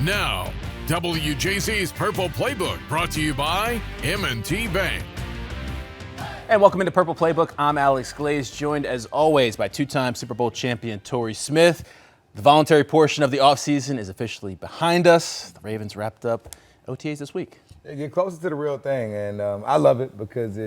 Now, WJC's Purple Playbook, brought to you by M&T Bank. And welcome into Purple Playbook. I'm Alex Glaze, joined as always by two-time Super Bowl champion Torrey Smith. The voluntary portion of the offseason is officially behind us. The Ravens wrapped up OTAs this week. They get closer to the real thing, and I love it because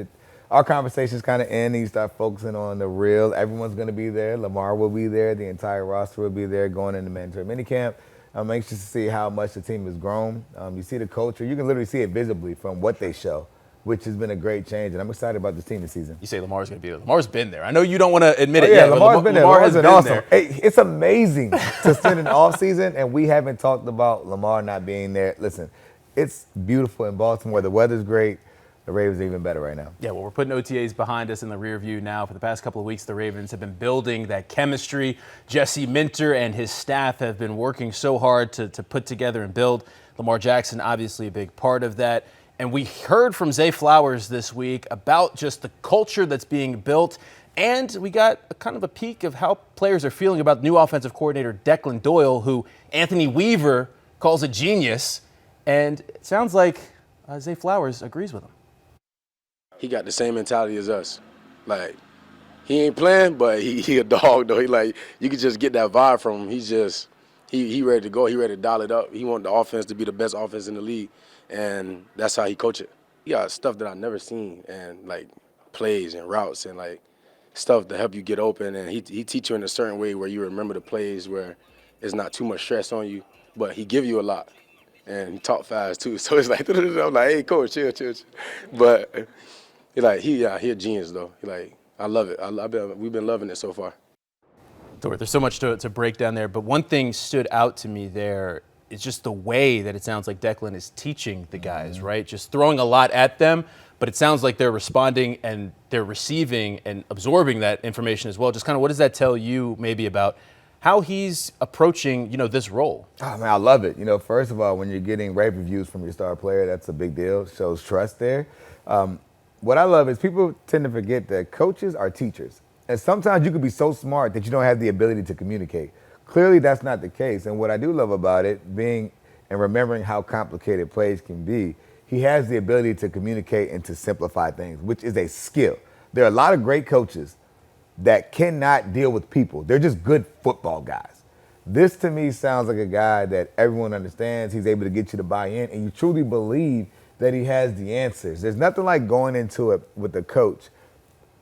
our conversations kind of end and you start focusing on the real. Everyone's going to be there. Lamar will be there. The entire roster will be there going into mandatory minicamp. I'm anxious to see how much the team has grown. You see the culture. You can literally see it visibly from what they show, which has been a great change, and I'm excited about this team this season. You say Lamar's going to be there. Lamar's been there. I know you don't want to admit it yeah, yet. Lamar's been there. Lamar Lamar's has been awesome. there. Hey, it's amazing to spend an offseason, and we haven't talked about Lamar not being there. Listen, it's beautiful in Baltimore. The weather's great. The Ravens are even better right now. Yeah, well, we're putting OTAs behind us in the rear view now. For the past couple of weeks, the Ravens have been building that chemistry. Jesse Minter and his staff have been working so hard to put together and build. Lamar Jackson, obviously a big part of that. And we heard from Zay Flowers this week about just the culture that's being built. And we got kind of a peek of how players are feeling about new offensive coordinator Declan Doyle, who Anthony Weaver calls a genius. And it sounds like Zay Flowers agrees with him. He got the same mentality as us. Like, he ain't playing, but he a dog, though. He like, you could just get that vibe from him. He's just, he ready to go. He ready to dial it up. He want the offense to be the best offense in the league, and that's how he coach it. He got stuff that I've never seen, and, like, plays and routes and, like, stuff to help you get open. And he teach you in a certain way where you remember the plays where it's not too much stress on you, but he give you a lot. And he talk fast, too. So it's like, I'm like, hey, coach, chill. But he a genius, though. I love it. We've been loving it so far. There's so much to break down there, but one thing stood out to me there is just the way that it sounds like Declan is teaching the guys, right? Just throwing a lot at them, but it sounds like they're responding and they're receiving and absorbing that information as well. Just kind of what does that tell you maybe about how he's approaching, this role? Oh, man, I love it. First of all, when you're getting rave reviews from your star player, that's a big deal. Shows trust there. What I love is people tend to forget that coaches are teachers. And sometimes you could be so smart that you don't have the ability to communicate. Clearly, that's not the case. And what I do love about it, being and remembering how complicated plays can be, he has the ability to communicate and to simplify things, which is a skill. There are a lot of great coaches that cannot deal with people. They're just good football guys. This, to me, sounds like a guy that everyone understands. He's able to get you to buy in, and you truly believe that he has the answers. There's nothing like going into it with a coach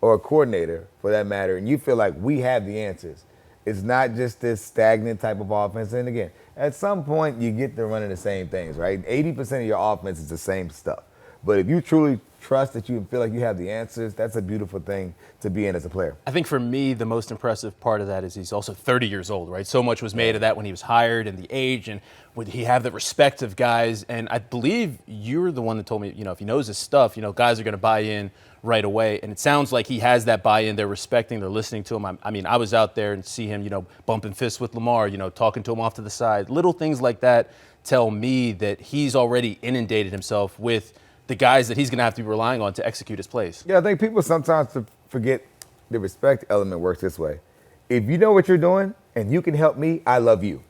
or a coordinator, for that matter, and you feel like we have the answers. It's not just this stagnant type of offense. And again, at some point, you get to running the same things, right? 80% of your offense is the same stuff. But if you truly trust that you feel like you have the answers, that's a beautiful thing to be in as a player. I think for me, the most impressive part of that is he's also 30 years old, right? So much was made of that when he was hired and the age, and would he have the respect of guys? And I believe you're the one that told me, if he knows his stuff, guys are going to buy in right away. And it sounds like he has that buy-in. They're respecting, they're listening to him. I was out there and see him, bumping fists with Lamar, talking to him off to the side. Little things like that tell me that he's already inundated himself with the guys that he's going to have to be relying on to execute his plays. Yeah, I think people sometimes forget the respect element works this way. If you know what you're doing and you can help me, I love you.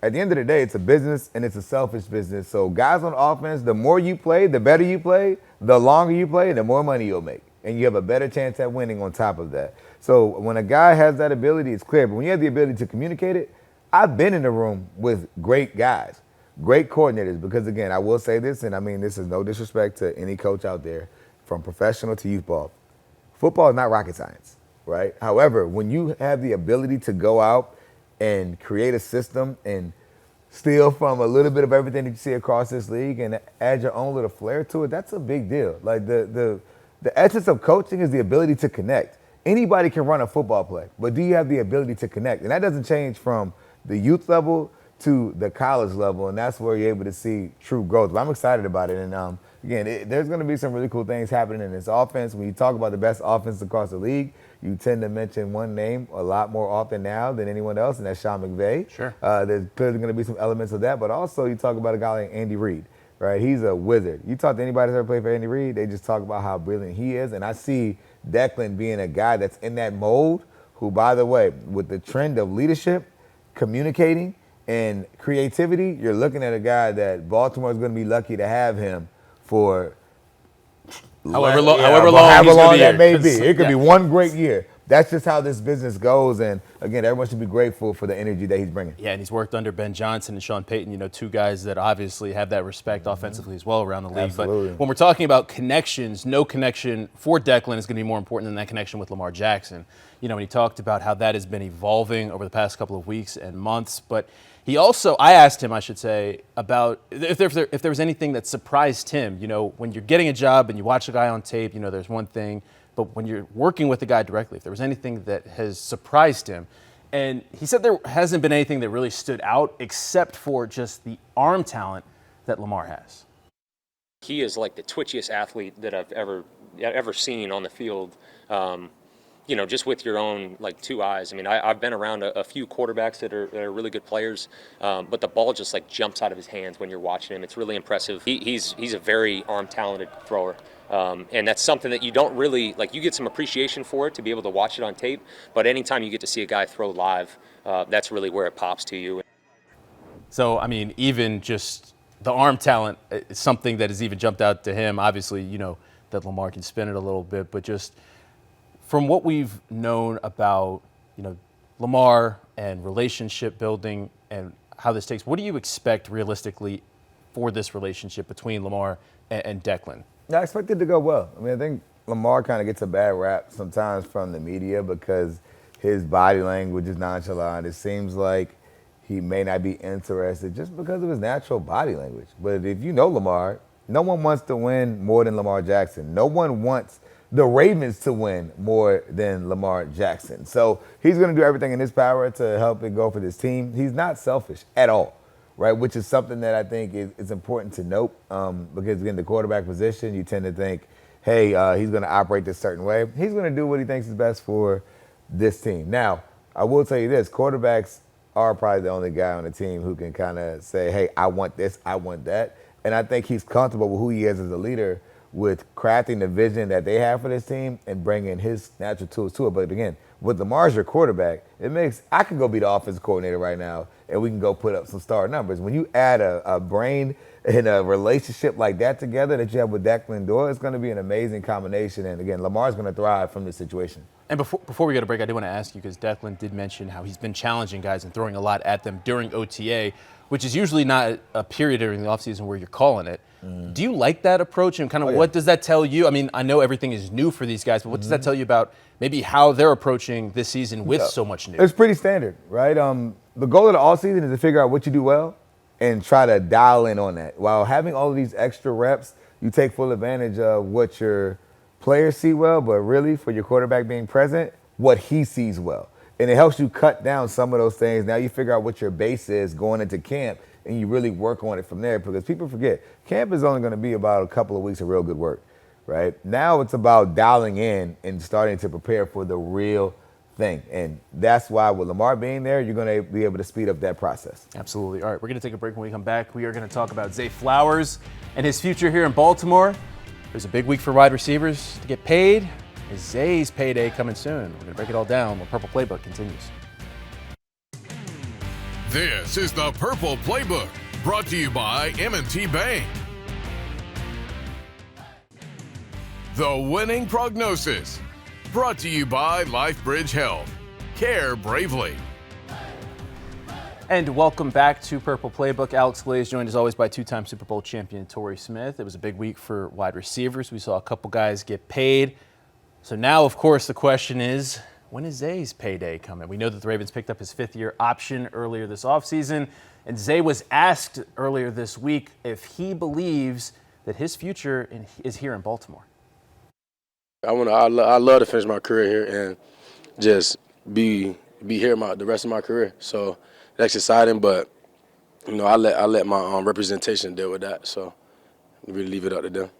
At the end of the day, it's a business and it's a selfish business. So guys on offense, the more you play, the better you play, the longer you play, the more money you'll make. And you have a better chance at winning on top of that. So when a guy has that ability, it's clear. But when you have the ability to communicate it, I've been in the room with great guys, great coordinators, because again, I will say this, and I mean this is no disrespect to any coach out there, from professional to youth ball. Football is not rocket science, right? However, when you have the ability to go out and create a system and steal from a little bit of everything that you see across this league and add your own little flair to it, that's a big deal. Like the essence of coaching is the ability to connect. Anybody can run a football play, but do you have the ability to connect? And that doesn't change from the youth level to the college level, and that's where you're able to see true growth. But I'm excited about it, and again, there's going to be some really cool things happening in this offense. When you talk about the best offense across the league, you tend to mention one name a lot more often now than anyone else, and that's Sean McVay. Sure. There's clearly going to be some elements of that, but also you talk about a guy like Andy Reid, right? He's a wizard. You talk to anybody that's ever played for Andy Reid, they just talk about how brilliant he is, and I see Declan being a guy that's in that mold who, by the way, with the trend of leadership, communicating, And creativity, you're looking at a guy that Baltimore is going to be lucky to have him for however long that may be. It could be one great year. That's just how this business goes. And again, everyone should be grateful for the energy that he's bringing. Yeah, and he's worked under Ben Johnson and Sean Payton, two guys that obviously have that respect offensively as well around the league. Absolutely. But when we're talking about connections, no connection for Declan is going to be more important than that connection with Lamar Jackson. When he talked about how that has been evolving over the past couple of weeks and months. But he also, I asked him, I should say, about if there was anything that surprised him. When you're getting a job and you watch a guy on tape, there's one thing. But when you're working with the guy directly, if there was anything that has surprised him, and he said there hasn't been anything that really stood out except for just the arm talent that Lamar has. He is like the twitchiest athlete that I've ever seen on the field. Just with your own two eyes. I mean, I've been around a few quarterbacks that are really good players, but the ball just jumps out of his hands when you're watching him. It's really impressive. He's a very arm talented thrower. And that's something that you don't really, you get some appreciation for it to be able to watch it on tape, but anytime you get to see a guy throw live, that's really where it pops to you. So, I mean, even just the arm talent is something that has even jumped out to him. Obviously, that Lamar can spin it a little bit, but just from what we've known about, Lamar and relationship building and how this takes, what do you expect realistically for this relationship between Lamar and Declan? I expect it to go well. I mean, I think Lamar kind of gets a bad rap sometimes from the media because his body language is nonchalant. It seems like he may not be interested just because of his natural body language. But if you know Lamar, no one wants to win more than Lamar Jackson. No one wants the Ravens to win more than Lamar Jackson. So he's going to do everything in his power to help it go for this team. He's not selfish at all. Right, which is something that I think is important to note because, again, the quarterback position, you tend to think, hey, he's going to operate this certain way. He's going to do what he thinks is best for this team. Now, I will tell you this, quarterbacks are probably the only guy on the team who can kind of say, hey, I want this, I want that. And I think he's comfortable with who he is as a leader with crafting the vision that they have for this team and bringing his natural tools to it. But, again, with Lamar's your quarterback, I could go be the offensive coordinator right now and we can go put up some star numbers. When you add a brain and a relationship like that together that you have with Declan Doyle, it's going to be an amazing combination. And again, Lamar's going to thrive from this situation. And before we go to break, I did want to ask you, because Declan did mention how he's been challenging guys and throwing a lot at them during OTA, which is usually not a period during the offseason where you're calling it. Do you like that approach, and kind of what does that tell you? I mean, I know everything is new for these guys, but what does that tell you about maybe how they're approaching this season with so much new? It's pretty standard, right? The goal of the offseason is to figure out what you do well and try to dial in on that. While having all of these extra reps, you take full advantage of what your players see well, but really for your quarterback being present, what he sees well. And it helps you cut down some of those things. Now you figure out what your base is going into camp, and you really work on it from there, because people forget, camp is only going to be about a couple of weeks of real good work, right? Now it's about dialing in and starting to prepare for the real thing. And that's why with Lamar being there, you're going to be able to speed up that process. Absolutely. All right, we're going to take a break. When we come back, we are going to talk about Zay Flowers and his future here in Baltimore. There's a big week for wide receivers to get paid. Is Zay's payday coming soon? We're going to break it all down when Purple Playbook continues. This is the Purple Playbook, brought to you by M&T Bank. The winning prognosis, brought to you by LifeBridge Health. Care bravely. And welcome back to Purple Playbook. Alex Glaze, joined as always by two-time Super Bowl champion Torrey Smith. It was a big week for wide receivers. We saw a couple guys get paid. So now, of course, the question is, when is Zay's payday coming? We know that the Ravens picked up his fifth-year option earlier this offseason, and Zay was asked earlier this week if he believes that his future is here in Baltimore. I love to finish my career here and just be here the rest of my career. So that's exciting, but I let my representation deal with that. So I really leave it up to them.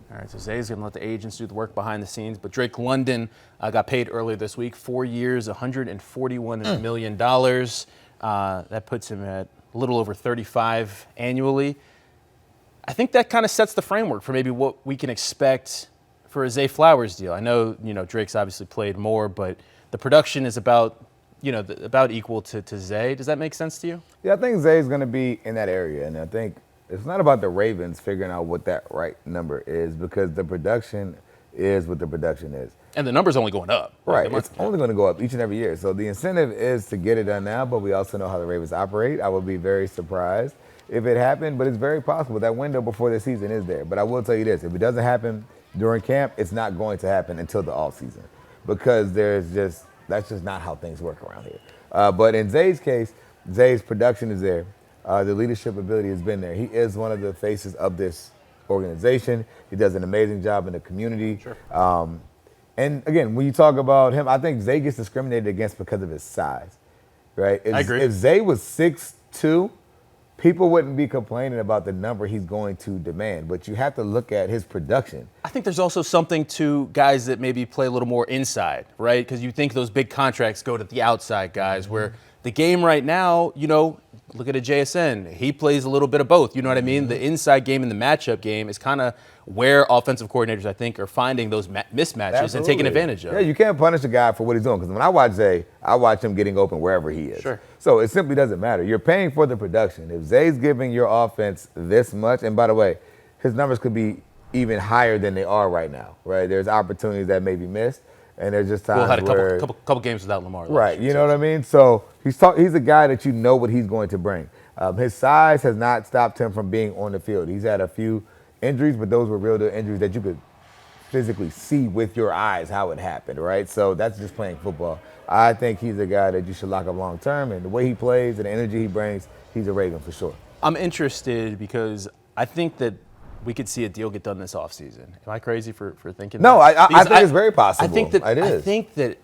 All right, so Zay's going to let the agents do the work behind the scenes. But Drake London got paid earlier this week, 4 years, $141 million. That puts him at a little over 35 annually. I think that kind of sets the framework for maybe what we can expect for a Zay Flowers deal. I know, Drake's obviously played more, but the production is about about equal to Zay. Does that make sense to you? Yeah, I think Zay's going to be in that area, and I think it's not about the Ravens figuring out what that right number is, because the production is what the production is. And the number's only going up. Right, it's only going to go up each and every year. So the incentive is to get it done now, but we also know how the Ravens operate. I would be very surprised if it happened, but it's very possible. That window before the season is there. But I will tell you this, if it doesn't happen during camp, it's not going to happen until the offseason, because that's just not how things work around here. But in Zay's case, Zay's production is there. The leadership ability has been there. He is one of the faces of this organization. He does an amazing job in the community. Sure. And again, when you talk about him, I think Zay gets discriminated against because of his size, right? I agree. If Zay was 6'2", people wouldn't be complaining about the number he's going to demand, but you have to look at his production. I think there's also something to guys that maybe play a little more inside, right? Because you think those big contracts go to the outside guys, where the game right now, look at a JSN. He plays a little bit of both. You know what I mean? The inside game and the matchup game is kind of where offensive coordinators, I think, are finding those mismatches and taking advantage of. Yeah, you can't punish a guy for what he's doing, because when I watch Zay, I watch him getting open wherever he is. Sure. So it simply doesn't matter. You're paying for the production. If Zay's giving your offense this much, and by the way, his numbers could be even higher than they are right now, right? There's opportunities that may be missed, and there's just times had a where couple games without Lamar. Right, you know what I mean? So he's a guy that you know what he's going to bring. His size has not stopped him from being on the field. He's had a few injuries, but those were real deal injuries that you could physically see with your eyes how it happened, right? So that's just playing football. I think he's a guy that you should lock up long term, and the way he plays and the energy he brings, he's a Raven for sure. I'm interested because I think that we could see a deal get done this offseason. Am I crazy for thinking no, that? I think it's very possible. I think that it is. I think that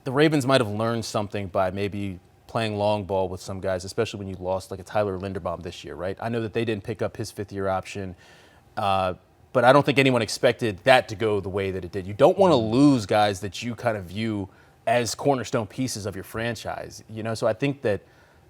the Ravens might have learned something by maybe playing long ball with some guys, especially when you lost like a Tyler Linderbaum this year, right? I know that they didn't pick up his fifth-year option, but I don't think anyone expected that to go the way that it did. You don't want to lose guys that you kind of view as cornerstone pieces of your franchise, So I think that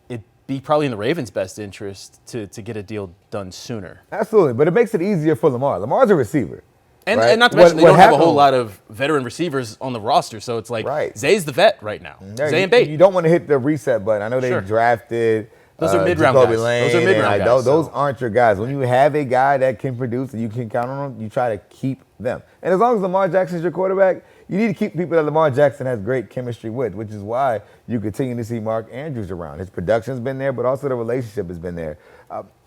it'd be probably in the Ravens' best interest to get a deal done sooner. Absolutely, but it makes it easier for Lamar. Lamar's a receiver. And, right? and not to mention, they don't have a whole lot of veteran receivers on the roster, so it's like Zay's the vet right now. Yeah, Zay and Bate. You don't want to hit the reset button. I know they drafted those are mid-round guys. Those are mid-round guys. Those aren't your guys. When you have a guy that can produce and you can count on them, you try to keep them. And as long as Lamar Jackson is your quarterback, you need to keep people that Lamar Jackson has great chemistry with, which is why you continue to see Mark Andrews around. His production's been there, but also the relationship has been there.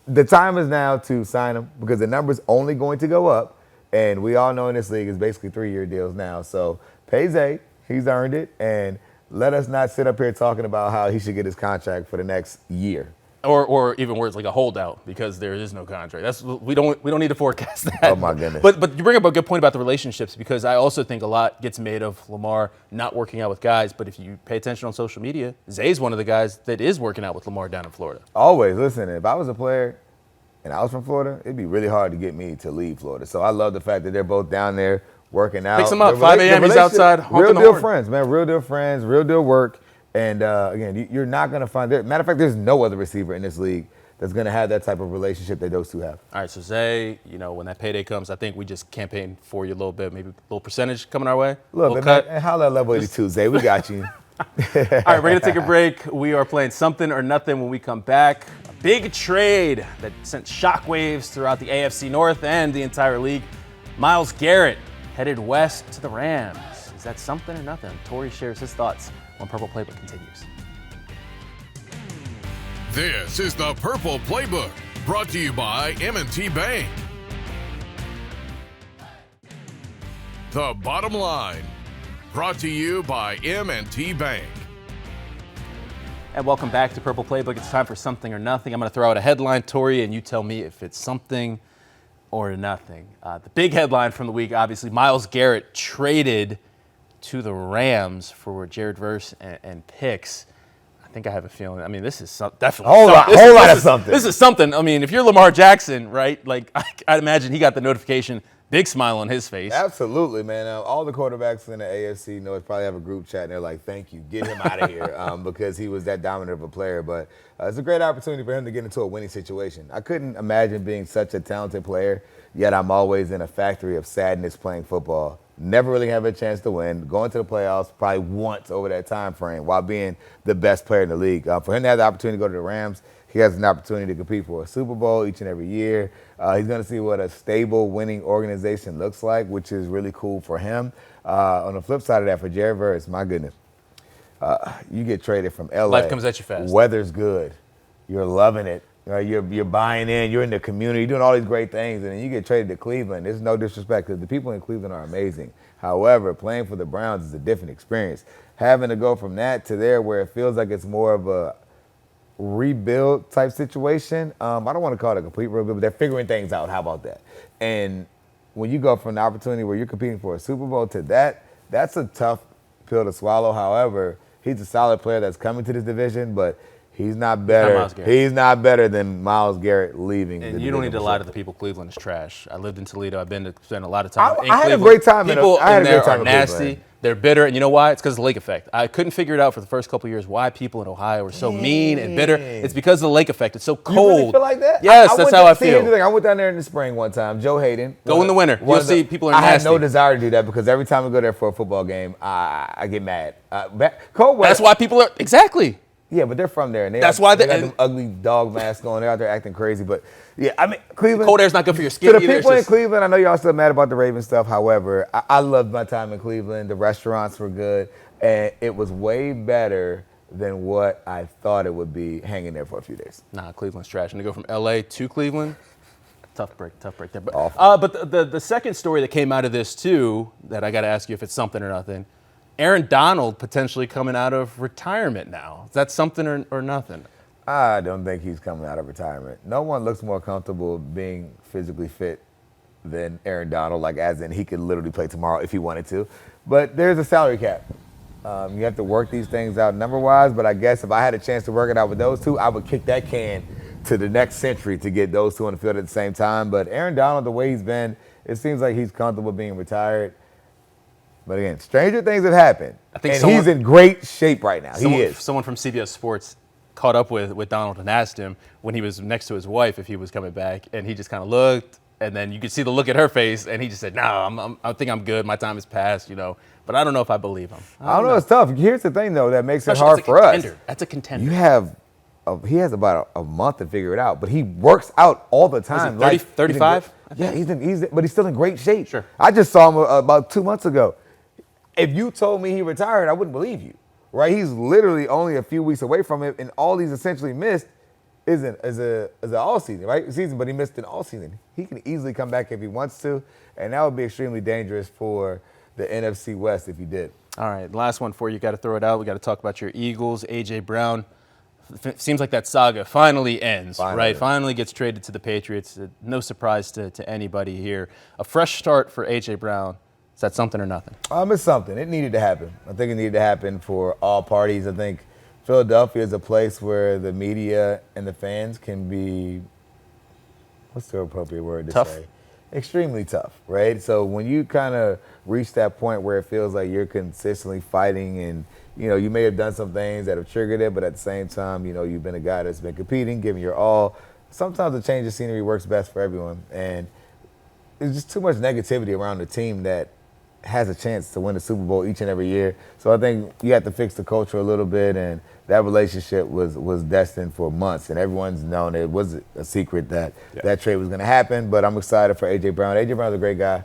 The time is now to sign him, because the number's only going to go up. And we all know in this league it's basically 3-year deals now. So pay Zay, he's earned it, and let us not sit up here talking about how he should get his contract for the next year. Or even worse, like a holdout, because there is no contract. We don't need to forecast that. Oh my goodness. But you bring up a good point about the relationships, because I also think a lot gets made of Lamar not working out with guys. But if you pay attention on social media, Zay's one of the guys that is working out with Lamar down in Florida. Always. Listen, if I was a player and I was from Florida, it'd be really hard to get me to leave Florida. So I love the fact that they're both down there working out. Picks him up, 5 a.m., he's outside honking real the deal horn. friends, man. Real deal friends, real deal work. And again, you're not going to find – matter of fact, there's no other receiver in this league that's going to have that type of relationship that those two have. All right, so Zay, when that payday comes, I think we just campaign for you a little bit, maybe a little percentage coming our way. Look, man, and holla at Level 82, Zay. We got you. All right, we're going to take a break. We are playing Something or Nothing when we come back. A big trade that sent shockwaves throughout the AFC North and the entire league. Myles Garrett headed west to the Rams. Is that something or nothing? Torrey shares his thoughts when Purple Playbook continues. This is the Purple Playbook, brought to you by M&T Bank. The Bottom Line, brought to you by M&T Bank. And welcome back to Purple Playbook. It's time for Something or Nothing. I'm going to throw out a headline, Torrey, and you tell me if it's something or nothing. The big headline from the week, obviously, Myles Garrett traded to the Rams for Jared Verse and picks. I think I have a feeling. I mean, this is definitely a whole lot of something. This is something. I mean, if you're Lamar Jackson, right? Like, I'd imagine he got the notification, big smile on his face. Absolutely, man. All the quarterbacks in the AFC North probably have a group chat, and they're like, "Thank you, get him out of here," because he was that dominant of a player. But it's a great opportunity for him to get into a winning situation. I couldn't imagine being such a talented player, yet I'm always in a factory of sadness playing football never really have a chance to win, going to the playoffs probably once over that time frame while being the best player in the league. For him to have the opportunity to go to the Rams, he has an opportunity to compete for a Super Bowl each and every year. He's going to see what a stable, winning organization looks like, which is really cool for him. On the flip side of that, for Jared Verse, my goodness, you get traded from LA. Life comes at you fast. Weather's good. You're loving it. You're buying in. You're in the community. You're doing all these great things, and then you get traded to Cleveland. There's no disrespect because the people in Cleveland are amazing. However, playing for the Browns is a different experience. Having to go from that to there where it feels like it's more of a rebuild type situation. I don't want to call it a complete rebuild, but they're figuring things out. How about that? And when you go from the opportunity where you're competing for a Super Bowl to that's a tough pill to swallow. However, he's a solid player that's coming to this division, but he's not better. He's not better than Myles Garrett leaving. And you don't need to lie to the people. Cleveland is trash. I lived in Toledo. I've been to spend a lot of time in Cleveland. I had a great time. People in there are nasty. Cleveland. They're bitter, and you know why? It's because of the lake effect. I couldn't figure it out for the first couple of years why people in Ohio were so mean and bitter. It's because of the lake effect. It's so cold. You really feel like that? Yes, that's how I feel. Here's the thing. I went down there in the spring one time. Joe Hayden. Go in the winter. You'll see people are nasty. I had no desire to do that because every time we go there for a football game, I get mad. Cold weather. That's why people are exactly. Yeah, but they're from there. And That's why they got them ugly dog masks on. They're out there acting crazy. But yeah, I mean, Cleveland. Cold air's not good for your skin. To the people in Cleveland, I know y'all still mad about the Raven stuff. However, I loved my time in Cleveland. The restaurants were good, and it was way better than what I thought it would be hanging there for a few days. Nah, Cleveland's trash. And to go from LA to Cleveland, tough break there. But, awful. The second story that came out of this too, that I got to ask you if it's something or nothing. Aaron Donald potentially coming out of retirement now. Is that something or nothing? I don't think he's coming out of retirement. No one looks more comfortable being physically fit than Aaron Donald, like as in he could literally play tomorrow if he wanted to. But there's a salary cap. You have to work these things out number-wise, but I guess if I had a chance to work it out with those two, I would kick that can to the next century to get those two on the field at the same time. But Aaron Donald, the way he's been, it seems like he's comfortable being retired. But again, stranger things have happened. He's in great shape right now. He is. Someone from CBS Sports caught up with Donald and asked him when he was next to his wife if he was coming back, and he just kind of looked, and then you could see the look at her face, and he just said, "No, I think I'm good. My time has passed, you know." But I don't know if I believe him. I don't know. It's tough. Here's the thing, though, that makes it hard for us. That's a contender. He has about a month to figure it out, but he works out all the time. 35? Yeah, but he's still in great shape. Sure. I just saw him about 2 months ago. If you told me he retired, I wouldn't believe you, right? He's literally only a few weeks away from it, and all he's essentially missed is an all season, right? Season, but he missed an all season. He can easily come back if he wants to, and that would be extremely dangerous for the NFC West if he did. All right, last one for you. Got to throw it out. We got to talk about your Eagles. A.J. Brown. Seems like that saga finally ends, right? Finally gets traded to the Patriots. No surprise to anybody here. A fresh start for A.J. Brown. Is that something or nothing? It's something. It needed to happen. I think it needed to happen for all parties. I think Philadelphia is a place where the media and the fans can be, what's the appropriate word to say? Extremely tough, right? So when you kind of reach that point where it feels like you're consistently fighting and, you know, you may have done some things that have triggered it, but at the same time, you know, you've been a guy that's been competing, giving your all. Sometimes a change of scenery works best for everyone. And there's just too much negativity around the team that has a chance to win the Super Bowl each and every year. So I think you have to fix the culture a little bit, and that relationship was destined for months, and everyone's known it was a secret that that trade was going to happen. But I'm excited for A.J. Brown. A.J. Brown's a great guy.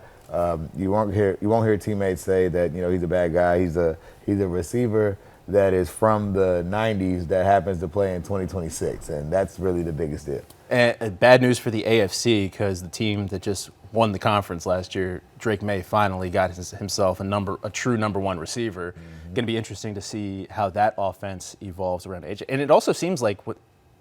You won't hear teammates say that, you know, he's a bad guy. He's a receiver that is from the 90s that happens to play in 2026, and that's really the biggest deal. And bad news for the AFC, because the team that just won the conference last year, Drake May, finally got himself a true number one receiver. Going to be interesting to see how that offense evolves around AJ. And it also seems like,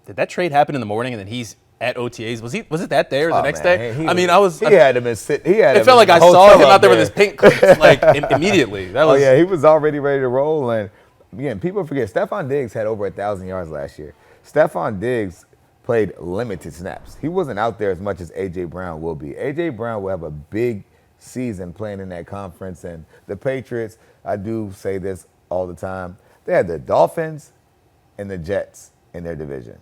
did that trade happen in the morning and then he's at OTAs? Was it that day or the next day? He had him in sit. It felt like I saw him out there with his pink clips like immediately. He was already ready to roll. And again, people forget Stephon Diggs had over 1,000 yards last year. Stephon Diggs played limited snaps. He wasn't out there as much as A.J. Brown will be. A.J. Brown will have a big season playing in that conference. And the Patriots, I do say this all the time, they had the Dolphins and the Jets in their division.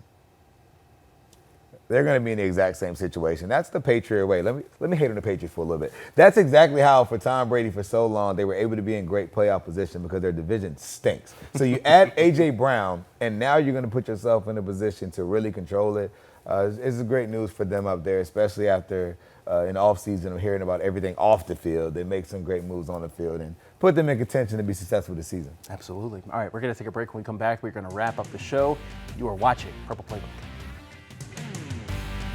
they're going to be in the exact same situation. That's the Patriot way. Let me hate on the Patriots for a little bit. That's exactly how, for Tom Brady for so long, they were able to be in great playoff position because their division stinks. So you add A.J. Brown, and now you're going to put yourself in a position to really control it. It's great news for them up there, especially after in the offseason of hearing about everything off the field. They make some great moves on the field and put them in contention to be successful this season. Absolutely. All right, we're going to take a break. When we come back, we're going to wrap up the show. You are watching Purple Playbook.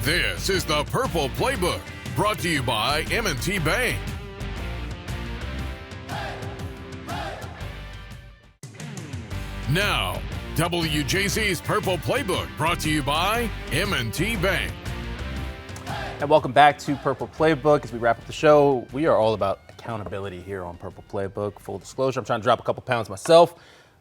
This is the Purple Playbook, brought to you by M&T Bank. Now, WJC's Purple Playbook, brought to you by M&T Bank. And welcome back to Purple Playbook. As we wrap up the show, we are all about accountability here on Purple Playbook. Full disclosure, I'm trying to drop a couple pounds myself.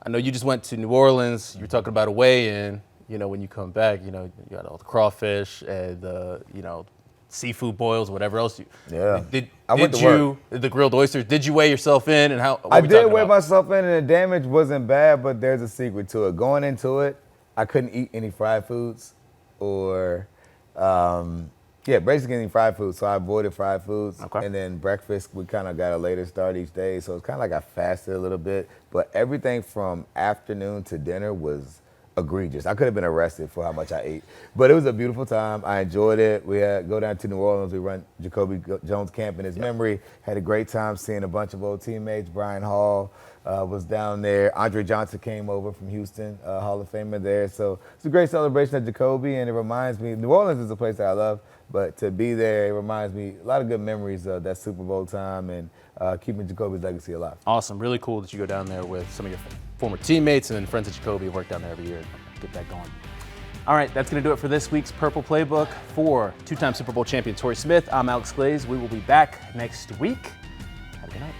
I know you just went to New Orleans. You were talking about a weigh-in. You know, when you come back, you know, you got all the crawfish and the, you know, seafood boils, whatever else. The grilled oysters, did you weigh yourself in? And how? I did weigh myself in, and the damage wasn't bad, but there's a secret to it. Going into it, I couldn't eat any fried foods or, basically any fried foods. So I avoided fried foods. Okay. And then breakfast, we kind of got a later start each day. So it's kind of like I fasted a little bit. But everything from afternoon to dinner was egregious. I could have been arrested for how much I ate. But it was a beautiful time. I enjoyed it. We had go down to New Orleans. We run Jacoby Jones Camp in his memory. Had a great time seeing a bunch of old teammates. Brian Hall was down there. Andre Johnson came over from Houston, Hall of Famer there. So it's a great celebration at Jacoby, and it reminds me, New Orleans is a place that I love, but to be there, it reminds me a lot of good memories of that Super Bowl time and keeping Jacoby's legacy alive. Awesome. Really cool that you go down there with some of your former teammates and then friends at Jacoby who work down there every year and get that going. All right, that's going to do it for this week's Purple Playbook. For two-time Super Bowl champion Torrey Smith, I'm Alex Glaze. We will be back next week. Have a good night.